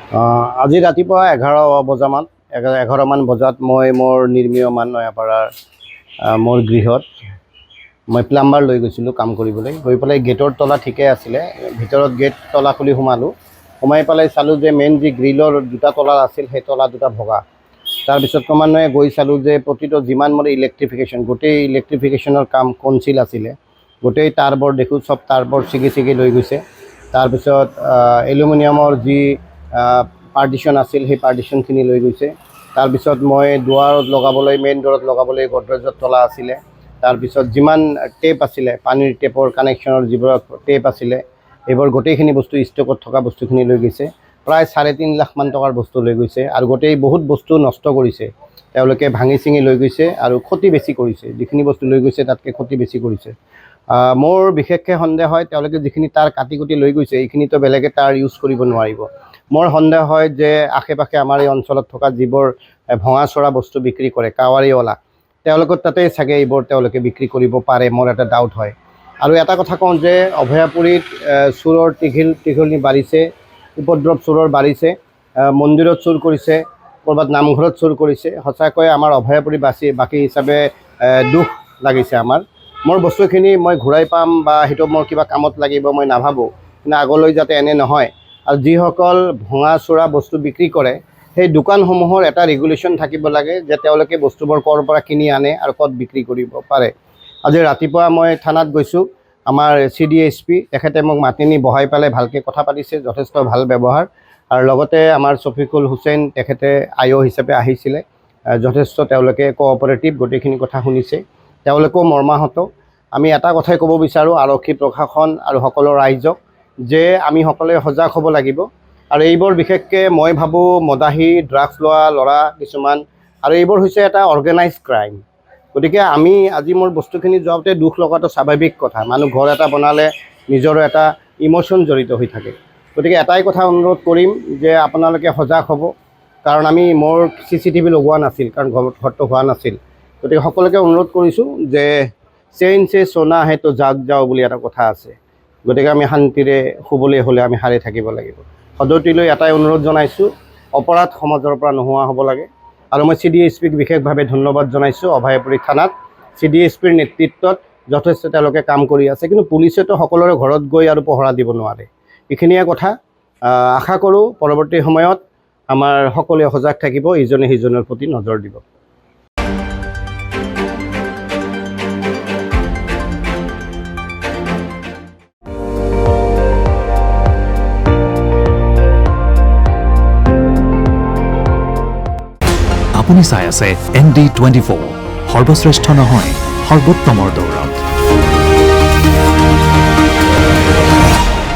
আজি ৰাতিপুৱা 11মান বজাত মই মোৰ নিৰ্মীয়মান নয়াপাৰাৰ মোৰ গৃহত মই প্লাম্বাৰ লৈ গৈছিলোঁ কাম কৰিবলৈ। গৈ পেলাই গেটৰ তলা ঠিকে আছিলে, ভিতৰত গেট তলা খুলি সোমালোঁ। সোমাই পেলাই চালোঁ যে মেইন যি গ্ৰিলৰ দুটা তলা আছিল সেই তলা দুটা ভগা। তাৰপিছত ক্ৰমান্বয়ে গৈ চালোঁ যে প্ৰতিটো যিমান মোৰ ইলেক্ট্ৰিফিকেশ্যন, গোটেই ইলেক্ট্ৰিফিকেশ্যনৰ কাম কনচিল আছিলে। গোটেই তাঁৰবোৰ দেখোঁ, চব তাঁৰবোৰ ছিগি লৈ গৈছে। তাৰপিছত এলুমিনিয়ামৰ যি পাৰ্টিশ্যন আছিল সেই পাৰ্টিশ্যনখিনি লৈ গৈছে। তাৰপিছত মই দুৱাৰত লগাবলৈ, মেইন ডোৰত লগাবলৈ গডৰেজৰ তলা আছিলে। তাৰপিছত যিমান টেপ আছিলে, পানীৰ টেপৰ কানেকশ্যনৰ যিবোৰ টেপ আছিলে, এইবোৰ গোটেইখিনি বস্তু ষ্টকত থকা বস্তুখিনি লৈ গৈছে। প্ৰায় 3.5 লাখমান টকাৰ বস্তু লৈ গৈছে আৰু গোটেই বহুত বস্তু নষ্ট কৰিছে। তেওঁলোকে ভাঙি চিঙি লৈ গৈছে আৰু ক্ষতি বেছি কৰিছে। যিখিনি বস্তু লৈ গৈছে তাতকৈ ক্ষতি বেছি কৰিছে। মোৰ বিশেষকৈ সন্দেহ হয় তেওঁলোকে যিখিনি তাঁৰ কাটি কুটি লৈ গৈছে এইখিনিতো বেলেগে তাঁৰ ইউজ কৰিব নোৱাৰিব। মোৰ সন্দেহ হয় যে আশে পাশে আমাৰ এই অঞ্চলত থকা যিবোৰ ভঙা চৰা বস্তু বিক্ৰী কৰে, কাৱাৰীৱালা, তেওঁলোকৰ তাতেই চাগে এইবোৰ তেওঁলোকে বিক্ৰী কৰিব পাৰে, মোৰ এটা ডাউট হয়। আৰু এটা কথা কওঁ যে অভয়াপুৰীত চোৰৰ টিঘিলনি বাঢ়িছে, উপদ্ৰৱ চোৰৰ বাঢ়িছে। মন্দিৰত চুৰ কৰিছে, ক'ৰবাত নামঘৰত চুৰ কৰিছে। সঁচাকৈ আমাৰ অভয়াপুৰী বাসী হিচাপে দুখ লাগিছে আমাৰ। মোৰ বস্তুখিনি মই ঘূৰাই পাম বা সেইটো মোৰ কিবা কামত লাগিব মই নাভাবোঁ, কিন্তু আগলৈ যাতে এনে নহয়। আৰু যিসকল ভঙা চোৰা বস্তু বিক্ৰী কৰে সেই দোকানসমূহৰ এটা ৰেগুলেশ্যন থাকিব লাগে যে তেওঁলোকে বস্তুবোৰ ক'ৰ পৰা কিনি আনে আৰু ক'ত বিক্ৰী কৰিব পাৰে। আজি ৰাতিপুৱা মই থানাত গৈছোঁ, আমাৰ CDSP তেখেতে মোক মাতি নি বহাই পেলাই ভালকৈ কথা পাতিছে, যথেষ্ট ভাল ব্যৱহাৰ। আৰু লগতে আমাৰ শফিকুল হুছেইন তেখেতে IO হিচাপে আহিছিলে, যথেষ্ট তেওঁলোকে কোঅপাৰেটিভ, গোটেইখিনি কথা শুনিছে, তেওঁলোকেও মৰ্মাহত। আমি এটা কথাই ক'ব বিচাৰোঁ আৰক্ষী প্ৰশাসন আৰু সকলো ৰাইজক যে আমি সকলোৱে সজাগ হ'ব লাগিব। আৰু এইবোৰ বিশেষকৈ মই ভাবোঁ মদাহী ড্ৰাগছ লোৱা ল'ৰা কিছুমান, আৰু এইবোৰ হৈছে এটা অৰ্গেনাইজ ক্ৰাইম। গতিকে আমি আজি মোৰ বস্তুখিনি যোৱাওঁতে দুখ লগাটো স্বাভাৱিক কথা। মানুহ ঘৰ এটা বনালে নিজৰো এটা ইম'শ্যন জড়িত হৈ থাকে। গতিকে এটাই কথা অনুৰোধ কৰিম যে আপোনালোকে সজাগ হ'ব, কাৰণ মোৰ CCTV লগোৱা নাছিল, কাৰণ ঘৰটো হোৱা নাছিল। গতিকে সকলোকে অনুৰোধ কৰিছোঁ যে চেইন চে সোনা হে তো জাগ যাওঁ বুলি এটা কথা আছে। গতিকে আমি শান্তিৰে শুবলৈ হ'লে আমি সাৰে থাকিব লাগিব। সদতিলৈ এটাই অনুৰোধ জনাইছোঁ, অপৰাধ সমাজৰ পৰা নোহোৱা হ'ব লাগে। আৰু মই CDSPক বিশেষভাৱে ধন্যবাদ জনাইছোঁ। অভয়াপুৰী থানাত CDSPৰ নেতৃত্বত যথেষ্ট তেওঁলোকে কাম কৰি আছে, কিন্তু পুলিচেতো সকলোৰে ঘৰত গৈ আৰু পহৰা দিব নোৱাৰে। এইখিনিয়ে কথা। আশা কৰোঁ পৰৱৰ্তী সময়ত আমাৰ সকলোৱে সজাগ থাকিব, ইজনে সিজনৰ প্ৰতি নজৰ দিব। আপুনি চাই আছে ND24, সৰ্বশ্ৰেষ্ঠ নহয়, সৰ্বোত্তমৰ দৌৰত।